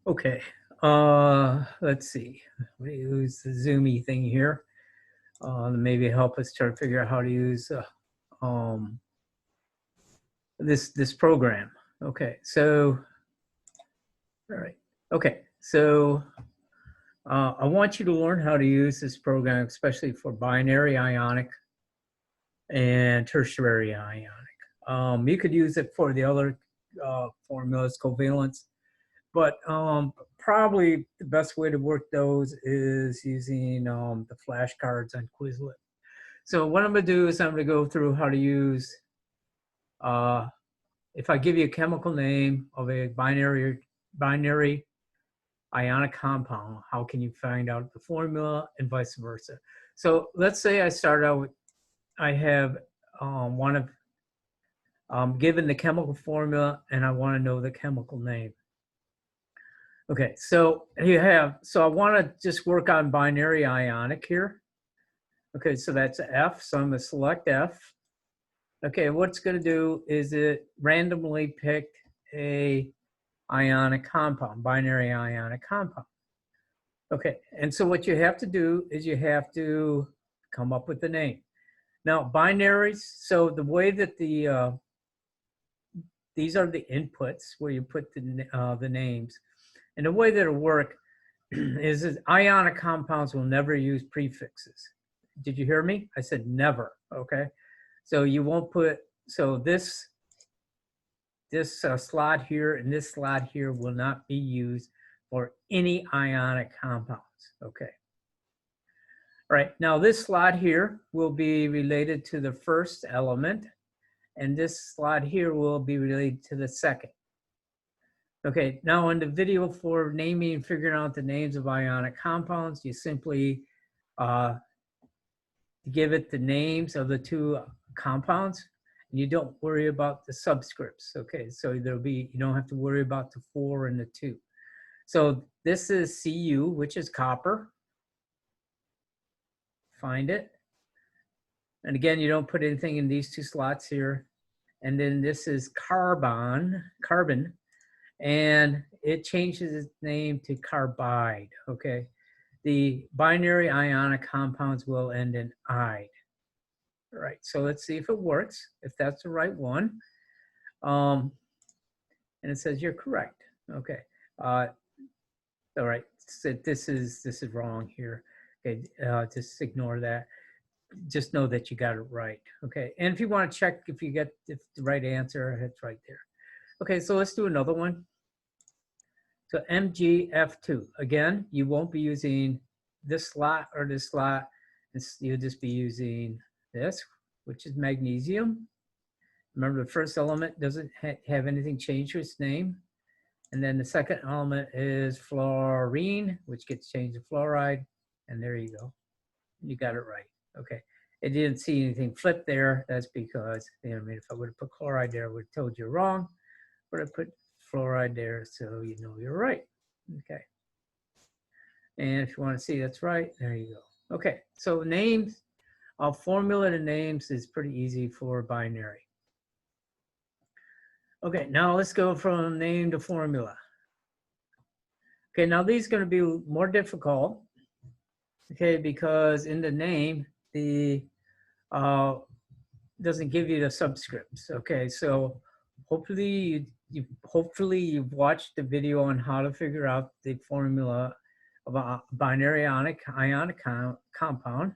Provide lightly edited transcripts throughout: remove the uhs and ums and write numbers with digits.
Okay, let's see. Let me use the zoomy thing here. Maybe help us try to figure out how to use um, this program. Okay, so all right. Okay, so I want you to learn how to use this program, especially for binary ionic and tertiary ionic. You could use it for the other formulas, covalence, but probably the best way to work those is using the flashcards on Quizlet. So what I'm going to do is I'm going to go through how to use, if I give you a chemical name of a binary ionic compound, how can you find out the formula and vice versa? So let's say I start out with, I have given the chemical formula and I want to know the chemical name. Okay, so I want to just work on binary ionic here. Okay, so that's F, so I'm going to select F. Okay, what it's going to do is it randomly pick a ionic compound, binary ionic compound. Okay, and so what you have to do is you have to come up with the name. Now, binaries, so the way that these are the inputs where you put the names. And the way that it'll work is ionic compounds will never use prefixes. Did you hear me? I said never, okay? So you won't put, so this slot here and this slot here will not be used for any ionic compounds, okay? All right, now this slot here will be related to the first element, and this slot here will be related to the second. Okay, now in the video for naming and figuring out the names of ionic compounds, you simply give it the names of the two compounds, and you don't worry about the subscripts. Okay, so there'll be, you don't have to worry about the 4 and the 2. So this is Cu, which is copper. Find it. And again, you don't put anything in these two slots here. And then this is carbon, and it changes its name to carbide, okay? The binary ionic compounds will end in "ide." All right, so let's see if it works, if that's the right one. And it says you're correct, okay. All right, so this is wrong here. Okay, just ignore that. Just know that you got it right, okay? And if you want to check if you get the right answer, it's right there. Okay, so let's do another one. So MgF2, again, you won't be using this slot or this slot. You'll just be using this, which is magnesium. Remember, the first element doesn't have anything changed to its name. And then the second element is fluorine, which gets changed to fluoride. And there you go. You got it right. Okay. It didn't see anything flip there. That's because, you know, I mean, if I would have put chloride there, I would have told you wrong. But I put fluoride there, so you know you're right. Okay. And if you want to see that's right, there you go. Okay. So names, formula to names is pretty easy for binary. Okay, now let's go from name to formula. Okay, now these are going to be more difficult. Okay, because in the name, the doesn't give you the subscripts. Okay, so hopefully you've watched the video on how to figure out the formula of a binary ionic compound.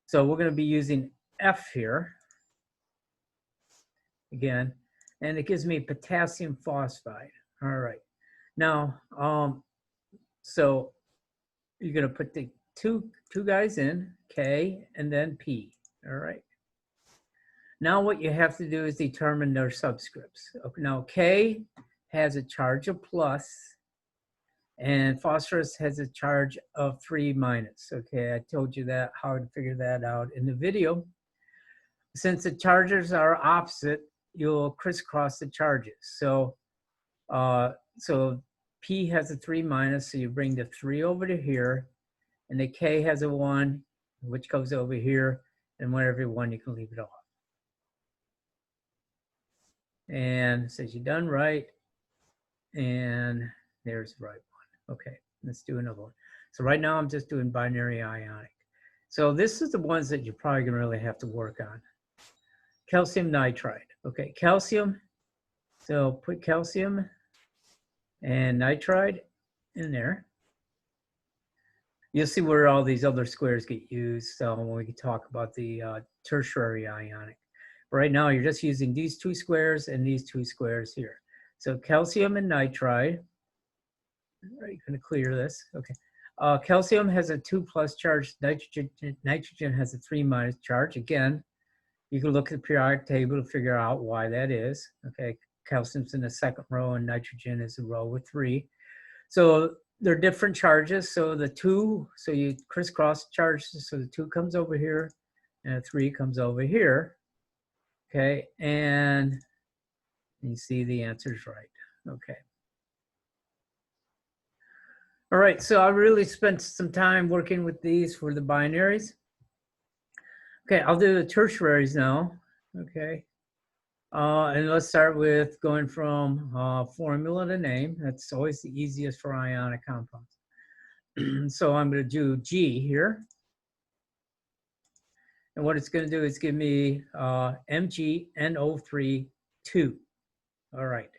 So we're going to be using F here again, and it gives me potassium phosphide. All right, now so you're going to put the two guys in, K and then P. All right. Now what you have to do is determine their subscripts. Now K has a charge of plus, and phosphorus has a charge of 3-. Okay, I told you that, how to figure that out in the video. Since the charges are opposite, you'll crisscross the charges. So, so P has a 3-, so you bring the 3 over to here, and the K has a 1, which goes over here, and whatever 1, you can leave it off. And it says you're done right, and there's the right Okay, let's do another one. So right now I'm just doing binary ionic. So this is the ones that you're probably gonna really have to work on. Calcium nitride. Okay, calcium. So put calcium and nitride in there. You'll see where all these other squares get used. So when we talk about the tertiary ionic. But right now you're just using these two squares and these two squares here. So calcium and nitride. Are you going to clear this? Okay. Calcium has a 2+ charge. Nitrogen has a 3- charge. Again, you can look at the periodic table to figure out why that is. Okay. Calcium's in the second row and nitrogen is a row with 3. So they're different charges. So the 2, so you crisscross charges. So the 2 comes over here and a 3 comes over here. Okay. And you see the answer's right. Okay. All right, so I really spent some time working with these for the binaries. Okay, I'll do the tertiaries now. Okay, and let's start with going from formula to name. That's always the easiest for ionic compounds. So I'm going to do G here. And what it's going to do is give me MgNO3 2. All right.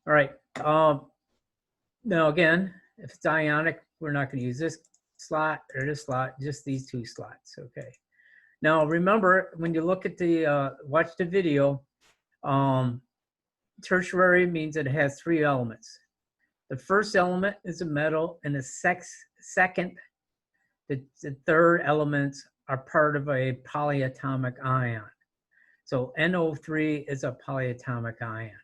All right. Now again, if it's ionic, we're not going to use this slot or this slot, just these 2 slots. Okay. Now remember, when you look at the, watch the video, tertiary means it has 3 elements. The first element is a metal, and the second, the third elements are part of a polyatomic ion. So NO3 is a polyatomic ion.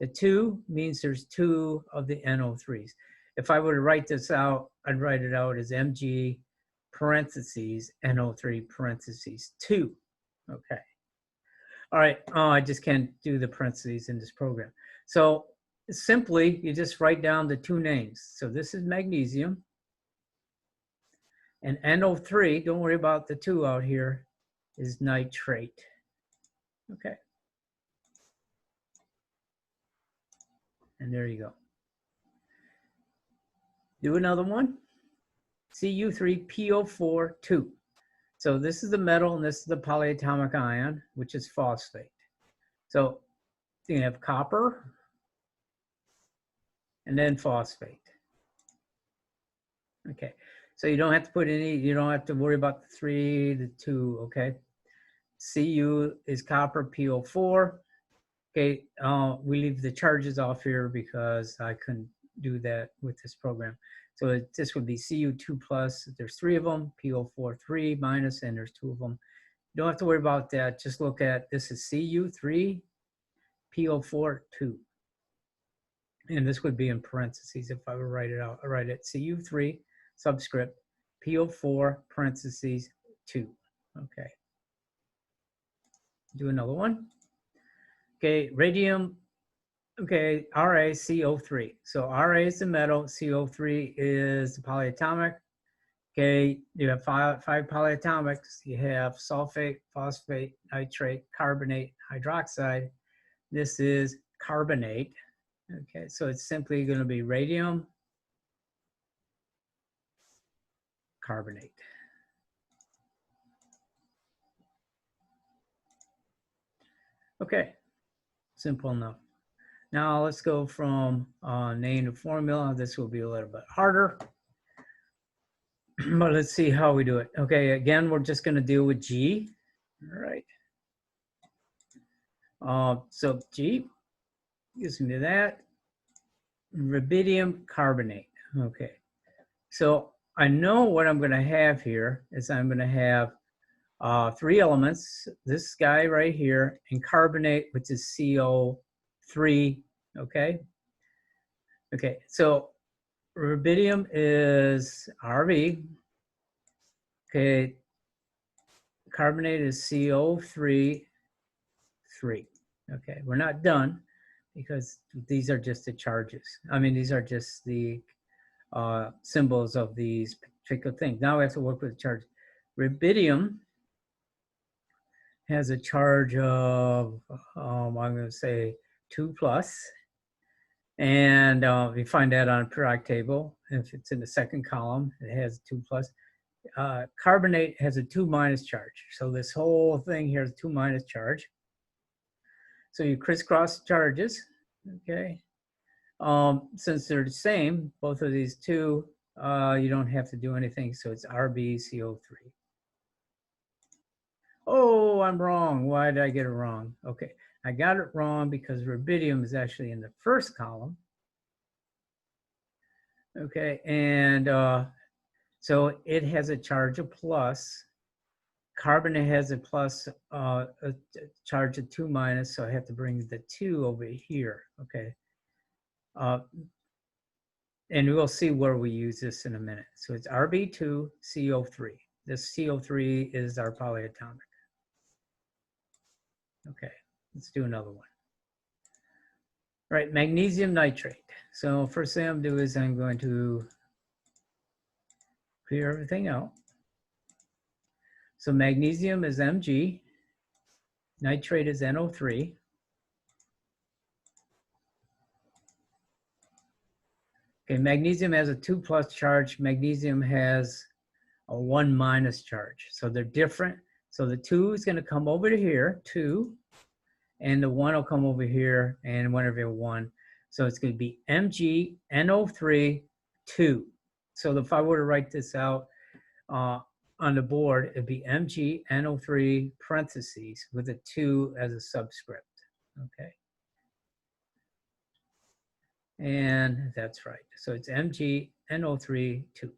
The 2 means there's 2 of the NO3s. If I were to write this out, I'd write it out as Mg parentheses NO3 parentheses 2. Okay. All right. Oh, I just can't do the parentheses in this program. So simply, you just write down the 2 names. So this is magnesium. And NO3, don't worry about the 2 out here, is nitrate. Okay. And there you go. Do another one. Cu3PO4 2. So this is the metal and this is the polyatomic ion, which is phosphate. So you have copper and then phosphate. Okay. So you don't have to put any, you don't have to worry about the 3, the 2, okay? Cu is copper, PO4. Okay, we leave the charges off here because I couldn't do that with this program. So this would be Cu2 plus, there's 3 of them, PO4 3 minus, and there's 2 of them. You don't have to worry about that. Just look at, this is Cu3, PO4 2. And this would be in parentheses if I would write it out. I write it Cu3 subscript, PO4 parentheses 2. Okay. Do another one. Okay, radium. Okay, RaCO3. So Ra is the metal, CO3 is the polyatomic. Okay, you have five polyatomics. You have sulfate, phosphate, nitrate, carbonate, hydroxide. This is carbonate. Okay, so it's simply going to be radium carbonate. Okay, simple enough. Now let's go from name to formula. This will be a little bit harder. But let's see how we do it. Okay, again, we're just going to deal with G. All right. So G gives me that. Rubidium carbonate. Okay. So I know what I'm going to have here is I'm going to have 3 elements, this guy right here, and carbonate, which is CO3. Okay. Okay. So rubidium is Rb. Okay, carbonate is CO3, 3. Okay, we're not done because these are just the charges. I mean, these are just the symbols of these particular things. Now we have to work with the charge. Rubidium has a charge of, I'm going to say 2+. And we find that on a periodic table. If it's in the second column, it has 2 plus. Carbonate has a 2 minus charge. So this whole thing here is 2 minus charge. So you crisscross charges, okay? Since they're the same, both of these two, you don't have to do anything. So it's RbCO3. Oh, I'm wrong. Why did I get it wrong? Okay, I got it wrong because rubidium is actually in the first column. Okay, and so it has a charge of plus. Carbonate has a plus, a charge of 2 minus, so I have to bring the 2 over here. Okay, and we'll see where we use this in a minute. So it's Rb2CO3. This CO3 is our polyatomic. Okay, let's do another one. All right, magnesium nitrate. So first thing I'm going to do is I'm going to clear everything out. So magnesium is Mg, nitrate is NO3. Okay, magnesium has a 2 plus charge. Magnesium has a 1 minus charge. So they're different. So the 2 is going to come over to here, 2, and the 1 will come over here, and whenever 1. So it's going to be Mg, NO3, 2. So if I were to write this out on the board, it'd be Mg, NO3, parentheses, with a 2 as a subscript. Okay. And that's right. So it's Mg, NO3, 2.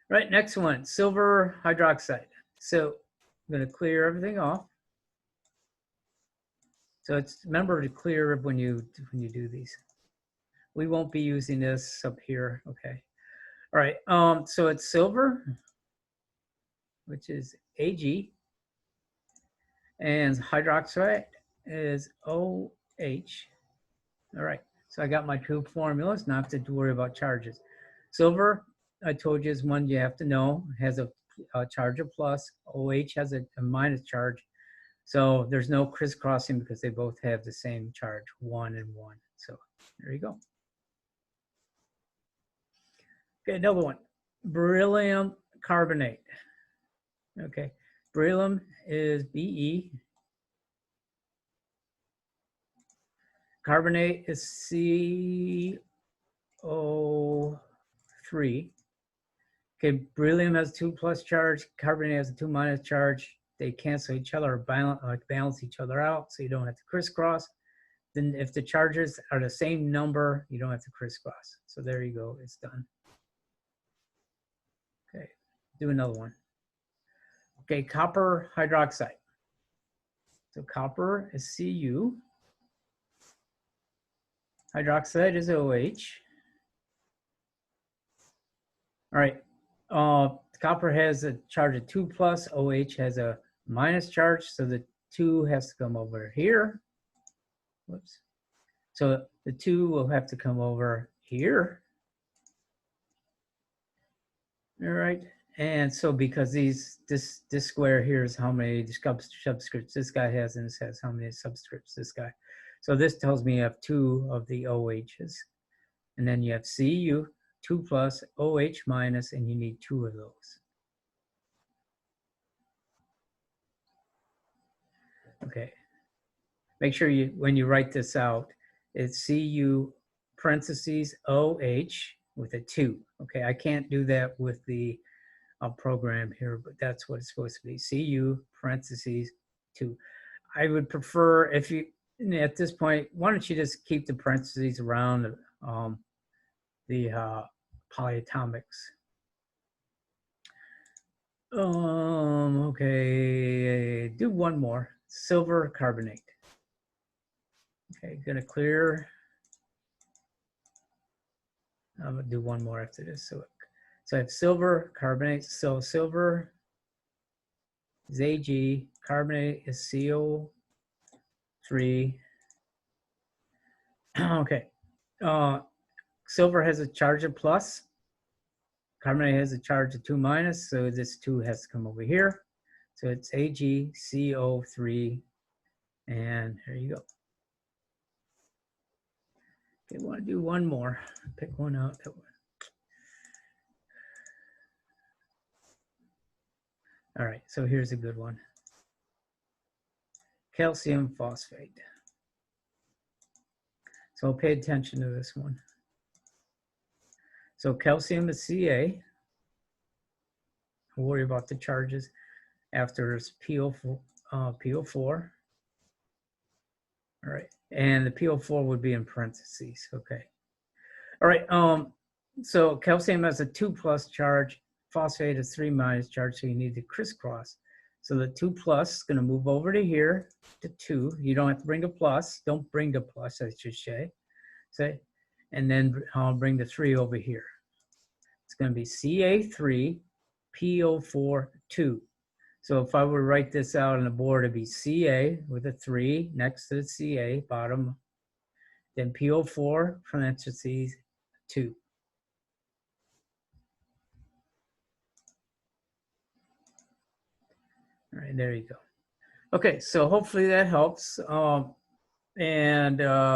Right, next one, silver hydroxide. So I'm going to clear everything off. So it's, remember to clear when you do these. We won't be using this up here. Okay. All right. So it's silver, which is Ag, and hydroxide is OH. All right. So I got my two formulas. Now I have to worry about charges. Silver, I told you, is one you have to know. Has a charge of plus. OH has a minus charge. So there's no crisscrossing because they both have the same charge, 1 and 1. So there you go. Okay, another one, beryllium carbonate. Okay, beryllium is Be. Carbonate is CO3. Okay, beryllium has 2 plus charge, carbonate has a 2 minus charge. They cancel each other or balance each other out, so you don't have to crisscross. Then if the charges are the same number, you don't have to crisscross. So there you go, it's done. Okay, do another one. Okay, copper hydroxide. So copper is Cu. Hydroxide is OH. All right, copper has a charge of 2 plus, OH has a minus charge, so the 2 has to come over here. Whoops. So the 2 will have to come over here. All right, and so because this square here is how many subscripts this guy has, and this has how many subscripts this guy. So this tells me you have 2 of the OHs, and then you have Cu, 2 plus, OH minus, and you need 2 of those. Okay. Make sure you, when you write this out, it's Cu parentheses OH with a 2. Okay, I can't do that with the program here, but that's what it's supposed to be. Cu parentheses 2. I would prefer, if you, at this point, why don't you just keep the parentheses around the polyatomics. Okay, do one more. Silver carbonate. Okay, gonna clear. I'm gonna do one more after this. So I have silver carbonate. So silver is Ag, carbonate is CO3. Okay, silver has a charge of plus. Carbonate has a charge of 2 minus, so this 2 has to come over here. So it's AgCO3, and here you go. Okay, want to do one more. Pick one out. All right, so here's a good one. Calcium phosphate. So pay attention to this one. So calcium is Ca. Don't worry about the charges. After it's PO4, PO4. All right, and the PO4 would be in parentheses. Okay. All right. So calcium has a 2+ charge. Phosphate is 3- charge. So you need to crisscross. So the 2+ is going to move over to here to 2. You don't have to bring a plus. Don't bring the plus, I should say. And then I'll bring the 3 over here. It's going to be Ca3, PO4, 2. So if I were to write this out on the board, it'd be Ca with a 3 next to the Ca, bottom. Then PO4, parentheses, 2. All right, there you go. Okay, so hopefully that helps. All right.